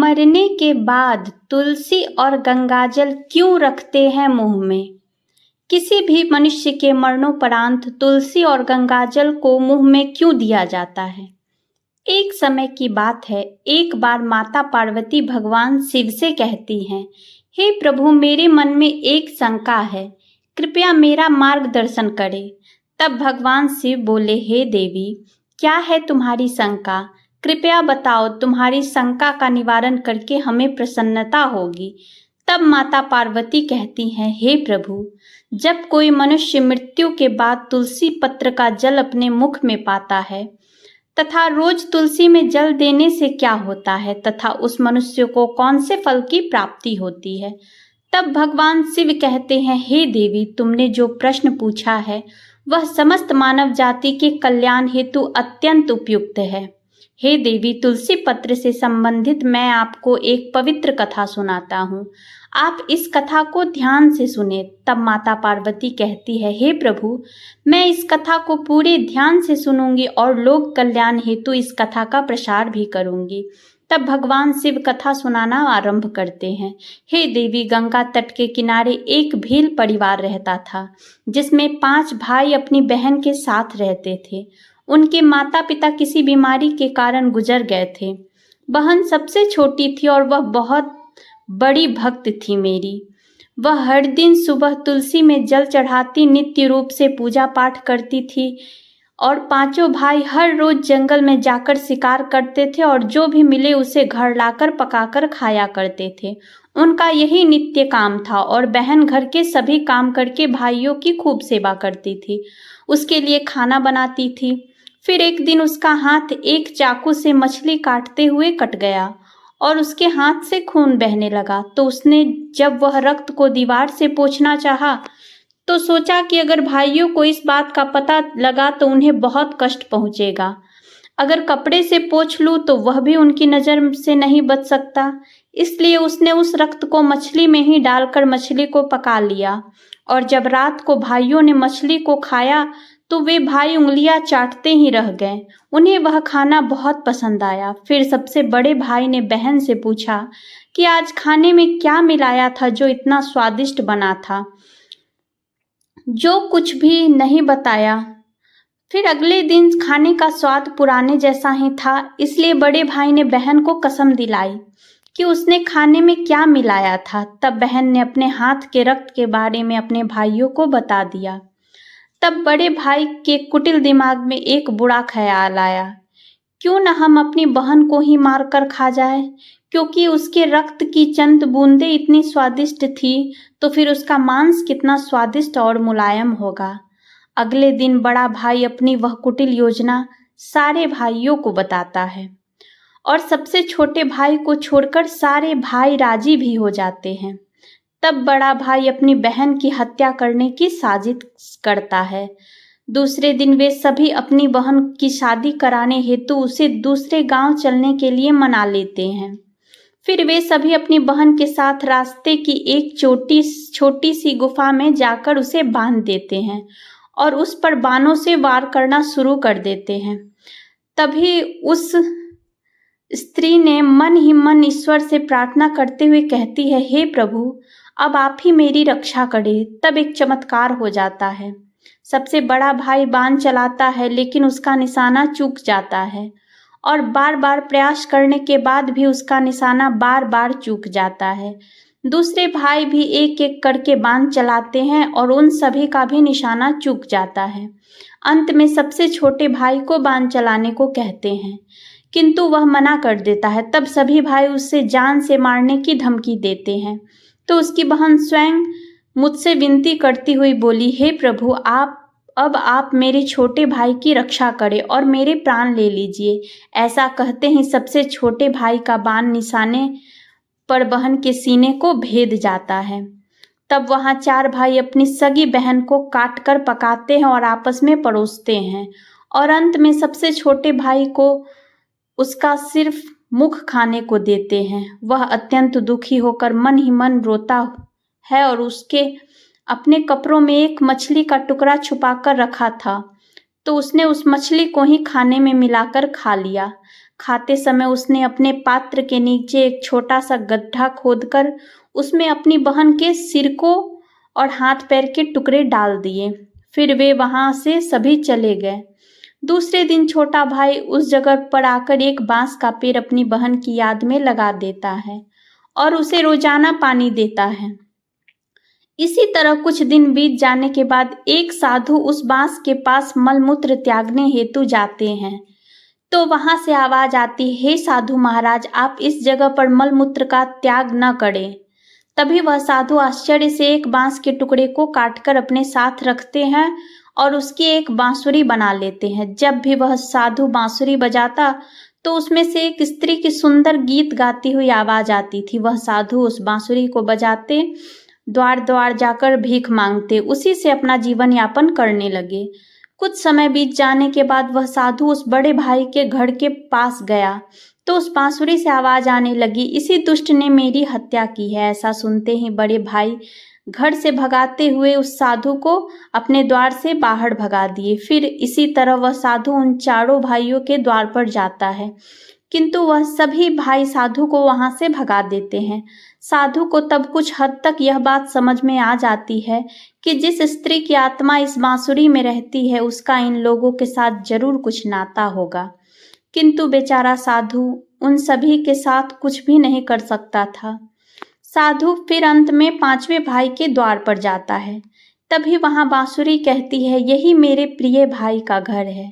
मरने के बाद तुलसी और गंगाजल क्यों रखते हैं मुंह में? किसी भी मनुष्य के मरणोपरांत तुलसी और गंगाजल को मुंह में क्यों दिया जाता है? एक समय की बात है, एक बार माता पार्वती भगवान शिव से कहती हैं, हे प्रभु, मेरे मन में एक शंका है, कृपया मेरा मार्गदर्शन करें। तब भगवान शिव बोले, हे देवी, क्या है तुम्हारी शंका? कृपया बताओ, तुम्हारी शंका का निवारण करके हमें प्रसन्नता होगी। तब माता पार्वती कहती हैं, हे प्रभु, जब कोई मनुष्य मृत्यु के बाद तुलसी पत्र का जल अपने मुख में पाता है तथा रोज तुलसी में जल देने से क्या होता है तथा उस मनुष्य को कौन से फल की प्राप्ति होती है? तब भगवान शिव कहते हैं, हे देवी, तुमने जो प्रश्न पूछा है वह समस्त मानव जाति के कल्याण हेतु अत्यंत उपयुक्त है। हे देवी, तुलसी पत्र से संबंधित मैं आपको एक पवित्र कथा सुनाता हूँ, आप इस कथा को ध्यान से सुने। तब माता पार्वती कहती है, हे प्रभु, मैं इस कथा को पूरे ध्यान से सुनूंगी और लोक कल्याण हेतु इस कथा का प्रसार भी करूंगी। तब भगवान शिव कथा सुनाना आरंभ करते हैं। हे देवी, गंगा तट के किनारे एक भील परिवार रहता था, जिसमें 5 भाई अपनी बहन के साथ रहते थे। उनके माता पिता किसी बीमारी के कारण गुजर गए थे। बहन सबसे छोटी थी और वह बहुत बड़ी भक्त थी मेरी। वह हर दिन सुबह तुलसी में जल चढ़ाती, नित्य रूप से पूजा पाठ करती थी और 5 भाई हर रोज जंगल में जाकर शिकार करते थे और जो भी मिले उसे घर लाकर पकाकर खाया करते थे। उनका यही नित्य काम था और बहन घर के सभी काम करके भाइयों की खूब सेवा करती थी, उसके लिए खाना बनाती थी। फिर एक दिन उसका हाथ एक चाकू से मछली काटते हुए कट गया और उसके हाथ से खून बहने लगा। तो उसने जब वह रक्त को दीवार से पोंछना चाहा तो सोचा कि अगर भाइयों को इस बात का पता लगा तो उन्हें बहुत कष्ट पहुंचेगा। अगर कपड़े से पोंछ लूं तो वह भी उनकी नज़र से नहीं बच सकता। इसलिए उसने उस रक्त को मछली में ही डालकर मछली को पका लिया और जब रात को भाइयों ने मछली को खाया तो वे भाई उंगलियां चाटते ही रह गए। उन्हें वह खाना बहुत पसंद आया। फिर सबसे बड़े भाई ने बहन से पूछा कि आज खाने में क्या मिलाया था जो इतना स्वादिष्ट बना था? जो कुछ भी नहीं बताया। फिर अगले दिन खाने का स्वाद पुराने जैसा ही था, इसलिए बड़े भाई ने बहन को कसम दिलाई कि उसने खाने में क्या मिलाया था। तब बहन ने अपने हाथ के रक्त के बारे में अपने भाइयों को बता दिया। तब बड़े भाई के कुटिल दिमाग में एक बुरा ख्याल आया, क्यों न हम अपनी बहन को ही मार कर खा जाए, क्योंकि उसके रक्त की चंद बूंदें इतनी स्वादिष्ट थी तो फिर उसका मांस कितना स्वादिष्ट और मुलायम होगा। अगले दिन बड़ा भाई अपनी वह कुटिल योजना सारे भाइयों को बताता है और सबसे छोटे भाई को छोड़कर सारे भाई राजी भी हो जाते हैं। तब बड़ा भाई अपनी बहन की हत्या करने की साजिश करता है। दूसरे दिन वे सभी अपनी बहन की शादी कराने हेतु उसे दूसरे गांव चलने के लिए मना लेते हैं। फिर वे सभी अपनी बहन के साथ रास्ते की एक छोटी सी गुफा में जाकर उसे बांध देते हैं और उस पर बाणों से वार करना शुरू कर देते हैं। तभी उस स्त्री ने मन ही मन ईश्वर से प्रार्थना करते हुए कहती है, हे प्रभु, अब आप ही मेरी रक्षा करें। तब एक चमत्कार हो जाता है। सबसे बड़ा भाई बाण चलाता है लेकिन उसका निशाना चूक जाता है और बार बार प्रयास करने के बाद भी उसका निशाना बार बार चूक जाता है। दूसरे भाई भी एक एक करके बाण चलाते हैं और उन सभी का भी निशाना चूक जाता है। अंत में सबसे छोटे भाई को बाण चलाने को कहते हैं, किंतु वह मना कर देता है। तब सभी भाई उससे जान से मारने की धमकी देते हैं। तो उसकी बहन स्वयं मुझसे विनती करती हुई बोली, हे प्रभु, आप मेरे छोटे भाई की रक्षा करें और मेरे प्राण ले लीजिए। ऐसा कहते ही सबसे छोटे भाई का बाण निशाने पर बहन के सीने को भेद जाता है। तब वहां 4 भाई अपनी सगी बहन को काट कर पकाते हैं और आपस में परोसते हैं और अंत में सबसे छोटे भाई को उसका सिर्फ मुख खाने को देते हैं। वह अत्यंत दुखी होकर मन ही मन रोता है और उसके अपने कपड़ों में एक मछली का टुकड़ा छुपाकर रखा था तो उसने उस मछली को ही खाने में मिलाकर खा लिया। खाते समय उसने अपने पात्र के नीचे एक छोटा सा गड्ढा खोदकर उसमें अपनी बहन के सिर को और हाथ पैर के टुकड़े डाल दिए। फिर वे वहां से सभी चले गए। दूसरे दिन छोटा भाई उस जगह पर आकर एक बांस का पेड़ अपनी बहन की याद में लगा देता है और उसे रोजाना पानी देता है। इसी तरह कुछ दिन बीत जाने के बाद एक साधु उस बांस के पास मलमूत्र त्यागने हेतु जाते हैं, तो वहां से आवाज आती है, हे साधु महाराज, आप इस जगह पर मलमूत्र का त्याग न करें। तभी वह साधु आश्चर्य से एक बांस के टुकड़े को काटकर अपने साथ रखते हैं और उसकी एक बांसुरी बना लेते हैं। जब भी वह साधु बांसुरी बजाता तो उसमें से एक स्त्री की सुंदर गीत गाती हुई आवाज आती थी। वह साधु उस बांसुरी को बजाते द्वार द्वार जाकर भीख मांगते, उसी से अपना जीवन यापन करने लगे। कुछ समय बीत जाने के बाद वह साधु उस बड़े भाई के घर के पास गया तो उस बांसुरी से आवाज आने लगी, इसी दुष्ट ने मेरी हत्या की है। ऐसा सुनते ही बड़े भाई घर से भगाते हुए उस साधु को अपने द्वार से बाहर भगा दिए। फिर इसी तरह वह साधु उन चारों भाइयों के द्वार पर जाता है, किंतु वह सभी भाई साधु को वहां से भगा देते हैं। साधु को तब कुछ हद तक यह बात समझ में आ जाती है कि जिस स्त्री की आत्मा इस बांसुरी में रहती है उसका इन लोगों के साथ जरूर कुछ नाता होगा, किंतु बेचारा साधु उन सभी के साथ कुछ भी नहीं कर सकता था। साधु फिर अंत में पांचवें भाई के द्वार पर जाता है। तभी वहां बांसुरी कहती है, यही मेरे प्रिय भाई का घर है।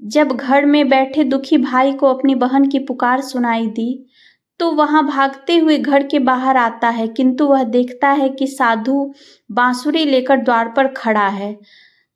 जब घर में बैठे दुखी भाई को अपनी बहन की पुकार सुनाई दी तो वहां भागते हुए घर के बाहर आता है, किंतु वह देखता है कि साधु बांसुरी लेकर द्वार पर खड़ा है।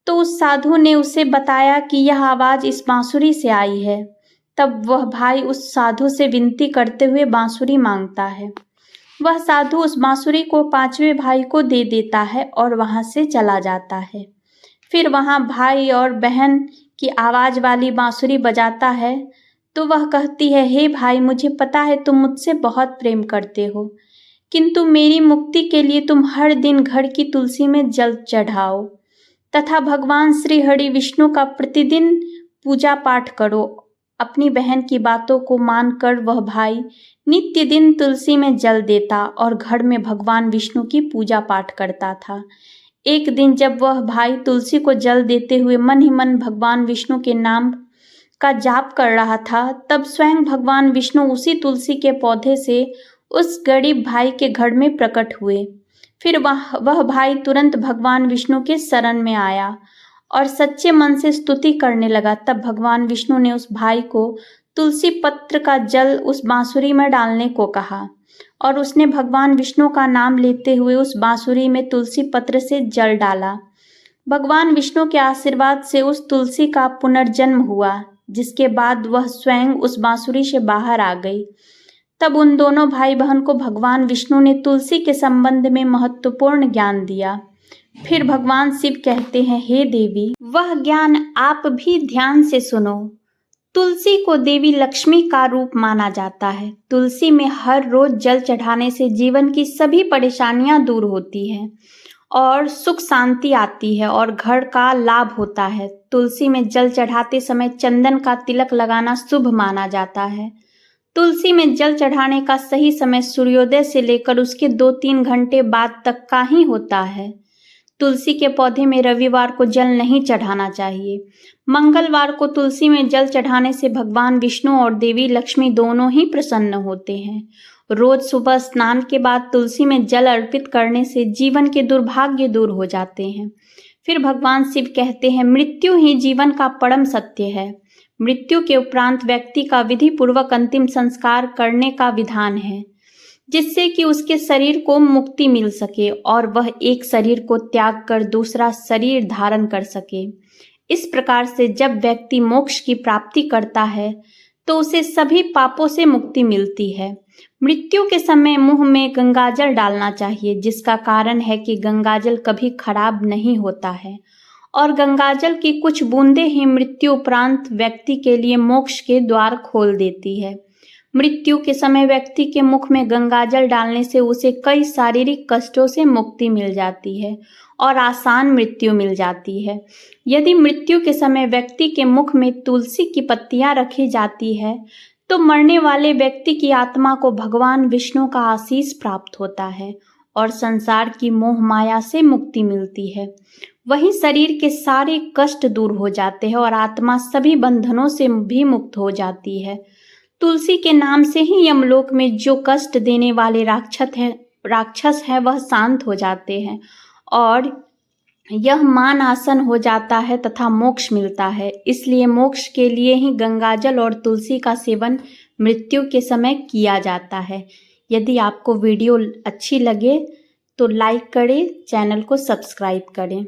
तो उस साधु ने उसे बताया कि यह आवाज इस बांसुरी से आई है। तब वह भाई उस साधु से विनती करते हुए बांसुरी मांगता है। वह साधु उस बांसुरी को पांचवें भाई को दे देता है और वहां से चला जाता है। फिर वहां भाई और बहन की आवाज वाली बांसुरी बजाता है तो वह कहती है, हे भाई, मुझे पता है तुम मुझसे बहुत प्रेम करते हो, किंतु मेरी मुक्ति के लिए तुम हर दिन घर की तुलसी में जल चढ़ाओ तथा भगवान श्री हरि विष्णु का प्रतिदिन पूजा पाठ करो। अपनी बहन की बातों को मानकर वह भाई नित्य दिन तुलसी में जल देता और घर में भगवान विष्णु की पूजा पाठ करता था। एक दिन जब वह भाई तुलसी को जल देते हुए मन ही मन भगवान विष्णु के नाम का जाप कर रहा था, तब स्वयं भगवान विष्णु उसी तुलसी के पौधे से उस गरीब भाई के घर में प्रकट हुए। फिर वह भाई तुरंत भगवान विष्णु के शरण में आया और सच्चे मन से स्तुति करने लगा। तब भगवान विष्णु ने उस भाई को तुलसी पत्र का जल उस बांसुरी में डालने को कहा और उसने भगवान विष्णु का नाम लेते हुए उस बांसुरी में तुलसी पत्र से जल डाला। भगवान विष्णु के आशीर्वाद से उस तुलसी का पुनर्जन्म हुआ, जिसके बाद वह स्वयं उस बांसुरी से बाहर आ गई। तब उन दोनों भाई बहन को भगवान विष्णु ने तुलसी के संबंध में महत्वपूर्ण ज्ञान दिया। फिर भगवान शिव कहते हैं, हे देवी, वह ज्ञान आप भी ध्यान से सुनो। तुलसी को देवी लक्ष्मी का रूप माना जाता है। तुलसी में हर रोज जल चढ़ाने से जीवन की सभी परेशानियां दूर होती हैं और सुख शांति आती है और घर का लाभ होता है। तुलसी में जल चढ़ाते समय चंदन का तिलक लगाना शुभ माना जाता है। तुलसी में जल चढ़ाने का सही समय सूर्योदय से लेकर उसके 2-3 घंटे बाद तक का ही होता है। तुलसी के पौधे में रविवार को जल नहीं चढ़ाना चाहिए। मंगलवार को तुलसी में जल चढ़ाने से भगवान विष्णु और देवी लक्ष्मी दोनों ही प्रसन्न होते हैं। रोज सुबह स्नान के बाद तुलसी में जल अर्पित करने से जीवन के दुर्भाग्य दूर हो जाते हैं। फिर भगवान शिव कहते हैं, मृत्यु ही जीवन का परम सत्य है। मृत्यु के उपरांत व्यक्ति का विधि पूर्वक अंतिम संस्कार करने का विधान है, जिससे कि उसके शरीर को मुक्ति मिल सके और वह एक शरीर को त्याग कर दूसरा शरीर धारण कर सके। इस प्रकार से जब व्यक्ति मोक्ष की प्राप्ति करता है तो उसे सभी पापों से मुक्ति मिलती है। मृत्यु के समय मुंह में गंगाजल डालना चाहिए, जिसका कारण है कि गंगाजल कभी खराब नहीं होता है और गंगाजल की कुछ बूंदें ही मृत्यु उपरांत व्यक्ति के लिए मोक्ष के द्वार खोल देती है। मृत्यु के समय व्यक्ति के मुख में गंगाजल डालने से उसे कई शारीरिक कष्टों से मुक्ति मिल जाती है और आसान मृत्यु मिल जाती है। यदि मृत्यु के समय व्यक्ति के मुख में तुलसी की पत्तियां रखी जाती है तो मरने वाले व्यक्ति की आत्मा को भगवान विष्णु का आशीष प्राप्त होता है और संसार की मोह माया से मुक्ति मिलती है। वहीं शरीर के सारे कष्ट दूर हो जाते हैं और आत्मा सभी बंधनों से भी मुक्त हो जाती है। तुलसी के नाम से ही यमलोक में जो कष्ट देने वाले राक्षस है वह शांत हो जाते हैं और यह मान आसन हो जाता है तथा मोक्ष मिलता है। इसलिए मोक्ष के लिए ही गंगाजल और तुलसी का सेवन मृत्यु के समय किया जाता है। यदि आपको वीडियो अच्छी लगे तो लाइक करें, चैनल को सब्सक्राइब करें।